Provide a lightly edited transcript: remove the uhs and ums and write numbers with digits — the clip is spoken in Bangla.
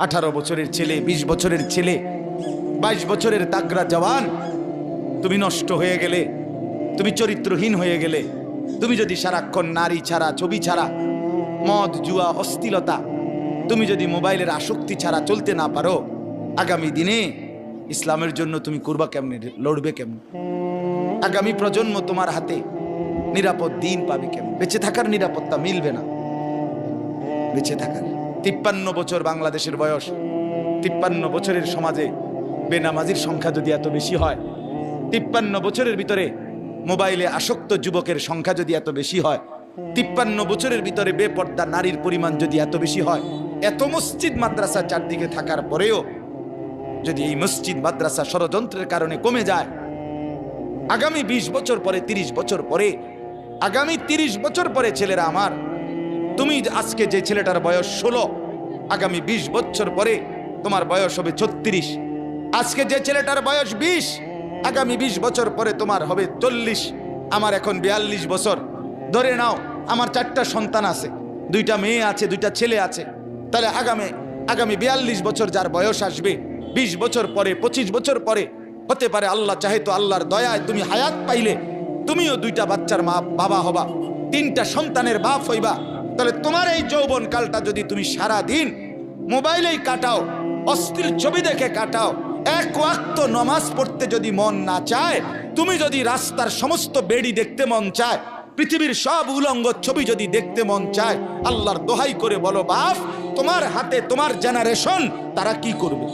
18 বছরের ছেলে, 20 বছরের ছেলে, 22 বছরের তাগড়া জওয়ান, তুমি নষ্ট হয়ে গেলে, তুমি চরিত্রহীন হয়ে গেলে, তুমি যদি সারাক্ষণ নারী ছাড়া, ছবি ছাড়া, মদ জুয়া অশ্লীলতা, তুমি যদি মোবাইলের আসক্তি ছাড়া চলতে না পারো, আগামী দিনে ইসলামের জন্য তুমি করবা কেমনে, লড়বে কেমনে? আগামী প্রজন্ম তোমার হাতে নিরাপদ দিন পাবে কেমন? বেঁচে থাকার নিরাপত্তা মিলবে না। বেঁচে থাকার 53 বছর বাংলাদেশের বয়স, 53 বছরের সমাজে বেনামাজির সংখ্যা যদি এত বেশি হয়, 53 বছরের ভিতরে মোবাইলে আসক্ত যুবকের সংখ্যা যদি এত বেশি হয়, 53 বছরের ভিতরে বেপর্দা নারীর পরিমাণ যদি এত বেশি হয়, এত মসজিদ মাদ্রাসা চারদিকে থাকার পরেও যদি এই মসজিদ মাদ্রাসা ষড়যন্ত্রের কারণে কমে যায়, আগামী 20 বছর পরে, 30 বছর পরে, আগামী 30 বছর পরে ছেলেরা আমার, তুমি আজকে যে ছেলেটার বয়স 16, আগামী 20 বছর পরে তোমার বয়স হবে 36। আজকে যে ছেলেটার বয়স 20, আগামী 20 বছর পরে তোমার হবে 40। আমার এখন 42 বছর। ধরে নাও আমার 4টা সন্তান আছে, 2টা মেয়ে আছে, 2টা ছেলে আছে। তাহলে আগামী 42 বছর যার বয়স আসবে, 20 বছর পরে, 25 বছর পরে, হতে পারে আল্লাহ চাহে তো আল্লাহর দয়ায় তুমি হায়াত পাইলে তুমিও 2টা বাচ্চার মা বাবা হবা, 3টা সন্তানের বাপ হইবা। তাহলে তোমার এই যৌবন কালটা যদি তুমি সারা দিন মোবাইলেই কাটাও, অশ্লীল ছবি দেখে কাটাও, এক ওয়াক্ত নামাজ পড়তে যদি মন না চায়, তুমি যদি রাস্তার সমস্ত বেড়ি দেখতে মন চায়, পৃথিবীর সব উলঙ্গ ছবি যদি দেখতে মন চায়, আল্লাহর দোহাই করে বলো বাপ, তোমার হাতে তোমার জেনারেশন তারা কি করবে?